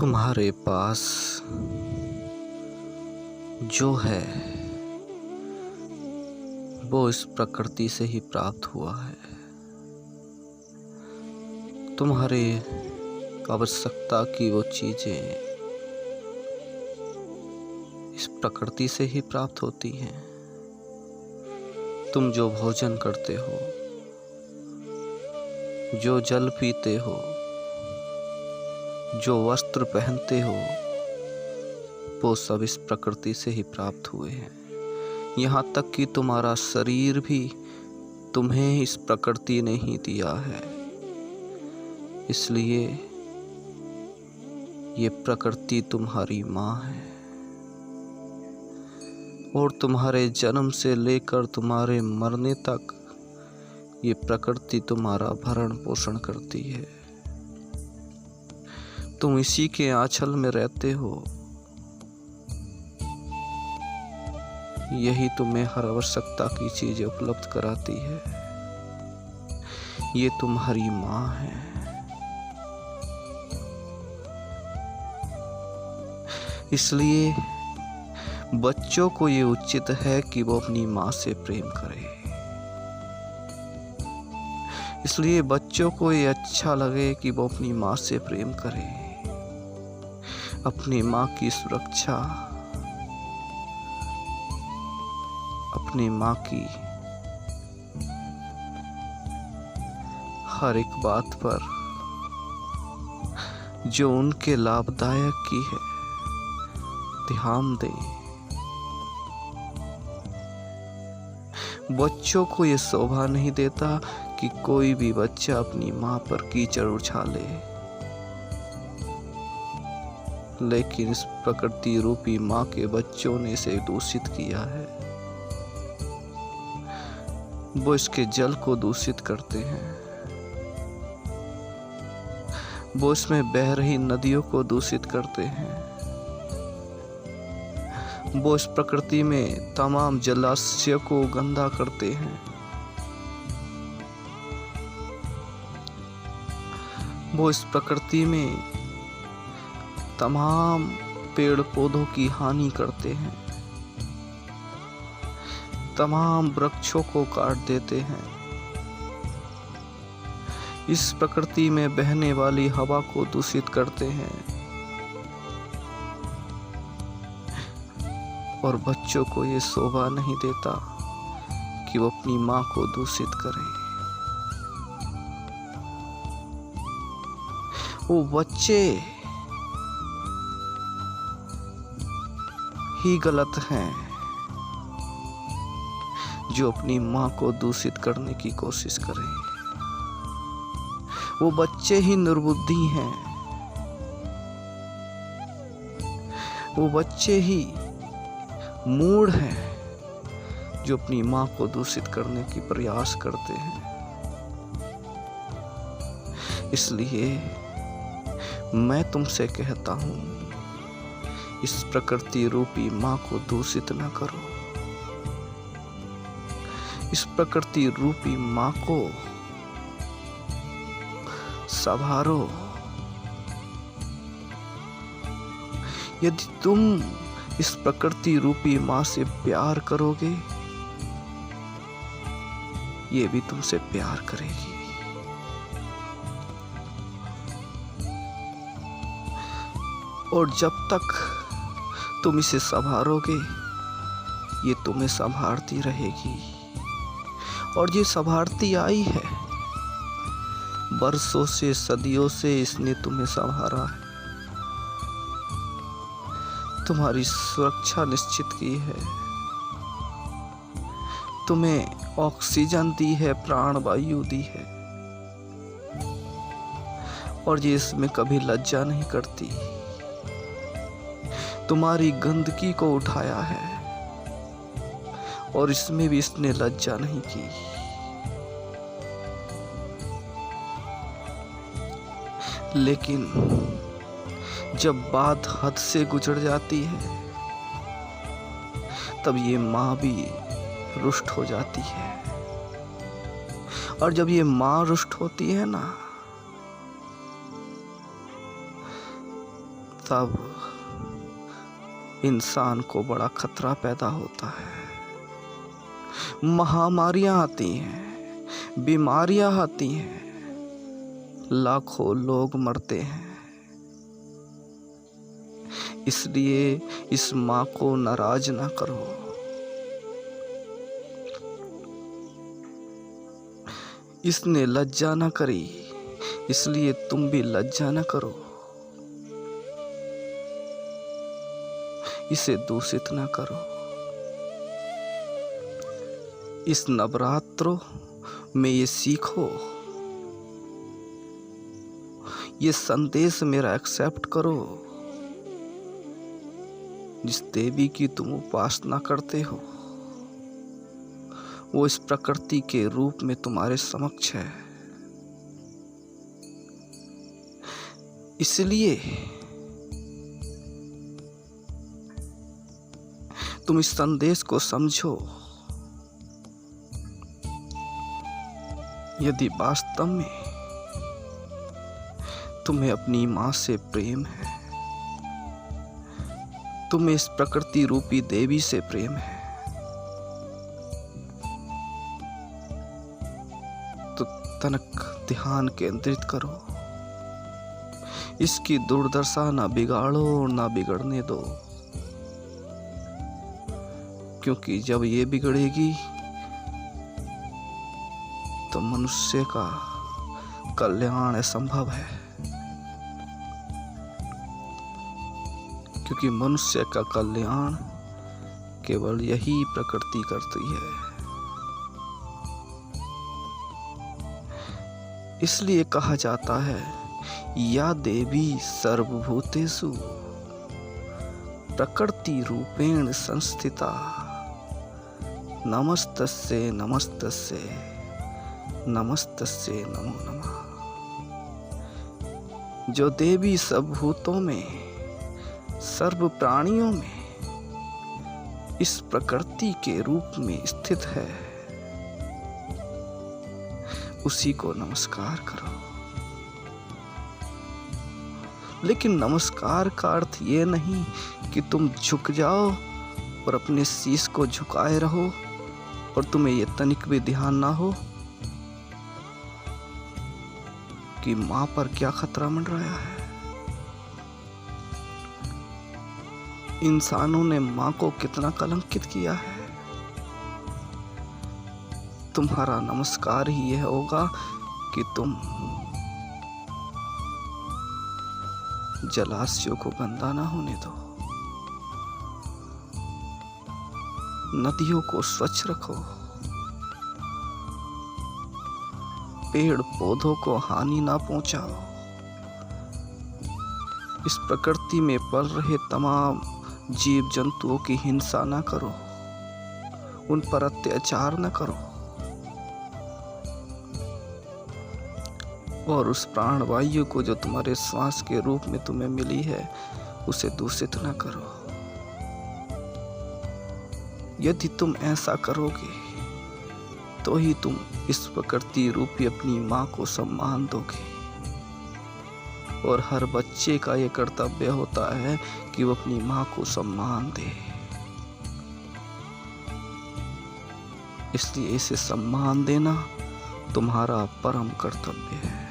तुम्हारे पास जो है वो इस प्रकृति से ही प्राप्त हुआ है। तुम्हारे आवश्यकता की वो चीजें इस प्रकृति से ही प्राप्त होती हैं। तुम जो भोजन करते हो, जो जल पीते हो, जो वस्त्र पहनते हो, वो सब इस प्रकृति से ही प्राप्त हुए हैं। यहाँ तक कि तुम्हारा शरीर भी तुम्हें इस प्रकृति ने ही दिया है। इसलिए ये प्रकृति तुम्हारी माँ है और तुम्हारे जन्म से लेकर तुम्हारे मरने तक ये प्रकृति तुम्हारा भरण पोषण करती है। तुम इसी के आंचल में रहते हो। यही तुम्हें हर आवश्यकता की चीजें उपलब्ध कराती है। ये तुम्हारी माँ है। इसलिए बच्चों को ये उचित है कि वो अपनी माँ से प्रेम करें। इसलिए बच्चों को ये अच्छा लगे कि वो अपनी माँ से प्रेम करें। अपनी माँ की सुरक्षा, अपनी माँ की हर एक बात पर जो उनके लाभदायक की है ध्यान दें। बच्चों को ये शोभा नहीं देता कि कोई भी बच्चा अपनी माँ पर कीचड़ उछाले, लेकिन इस प्रकृति रूपी माँ के बच्चों ने इसे दूषित किया है। वो इसके जल को दूषित करते हैं, वो इसमें बह रही नदियों को दूषित करते हैं, वो इस प्रकृति में तमाम जलाशय को गंदा करते हैं, वो इस प्रकृति में तमाम पेड़ पौधों की हानि करते हैं, तमाम वृक्षों को काट देते हैं, इस प्रकृति में बहने वाली हवा को दूषित करते हैं और बच्चों को ये शोभा नहीं देता कि वो अपनी माँ को दूषित करें। वो बच्चे ही गलत हैं जो अपनी माँ को दूषित करने की कोशिश करें। वो बच्चे ही निर्बुद्धि हैं, वो बच्चे ही मूढ़ हैं जो अपनी माँ को दूषित करने की प्रयास करते हैं। इसलिए मैं तुमसे कहता हूँ, इस प्रकृति रूपी माँ को दूषित न करो। इस प्रकृति रूपी माँ को संभालो। यदि तुम इस प्रकृति रूपी माँ से प्यार करोगे, ये भी तुमसे प्यार करेगी। और जब तक तुम इसे संभालोगे, ये तुम्हें संभालती रहेगी। और ये संभालती आई है, बरसों से, सदियों से इसने तुम्हें संभाला है, तुम्हारी सुरक्षा निश्चित की है, तुम्हें ऑक्सीजन दी है, प्राण वायु दी है, और ये इसमें कभी लज्जा नहीं करती। तुम्हारी गंदगी को उठाया है और इसमें भी इसने लज्जा नहीं की। लेकिन जब बात हद से गुजर जाती है, तब ये माँ भी रुष्ट हो जाती है। और जब ये माँ रुष्ट होती है ना, तब इंसान को बड़ा खतरा पैदा होता है। महामारियां आती हैं, बीमारियां आती हैं, लाखों लोग मरते हैं। इसलिए इस माँ को नाराज ना करो। इसने लज्जा ना करी, इसलिए तुम भी लज्जा ना करो। इसे दूषित ना करो। इस नवरात्रों में ये सीखो, ये संदेश मेरा एक्सेप्ट करो। जिस देवी की तुम उपासना करते हो वो इस प्रकृति के रूप में तुम्हारे समक्ष है। इसलिए तुम इस संदेश को समझो। यदि वास्तव में तुम्हें अपनी माँ से प्रेम है, तुम्हें इस प्रकृति रूपी देवी से प्रेम है, तो तनक ध्यान केंद्रित करो। इसकी दुर्दशा ना बिगाड़ो और ना बिगड़ने दो, क्योंकि जब ये बिगड़ेगी तो मनुष्य का कल्याण असंभव है। क्योंकि मनुष्य का कल्याण केवल यही प्रकृति करती है। इसलिए कहा जाता है, या देवी सर्वभूतेषु प्रकृति रूपेण संस्थिता नमस्तस्यै नमस्तस्यै नमस्तस्यै नमो नमः। जो देवी सब भूतों में, सर्व प्राणियों में इस प्रकृति के रूप में स्थित है, उसी को नमस्कार करो। लेकिन नमस्कार का अर्थ ये नहीं कि तुम झुक जाओ और अपने शीश को झुकाए रहो और तुम्हें ये तनिक भी ध्यान ना हो कि मां पर क्या खतरा मंडराया है। इंसानों ने मां को कितना कलंकित किया है। तुम्हारा नमस्कार ही यह होगा कि तुम जलाशयों को गंदा ना होने दो, नदियों को स्वच्छ रखो, पेड़ पौधों को हानि ना पहुंचाओ, इस प्रकृति में पल रहे तमाम जीव जंतुओं की हिंसा ना करो, उन पर अत्याचार ना करो, और उस प्राणवायु को जो तुम्हारे श्वास के रूप में तुम्हें मिली है उसे दूषित ना करो। यदि तुम ऐसा करोगे तो ही तुम इस प्रकृति रूपी अपनी माँ को सम्मान दोगे। और हर बच्चे का ये कर्तव्य होता है कि वो अपनी माँ को सम्मान दे। इसलिए इसे सम्मान देना तुम्हारा परम कर्तव्य है।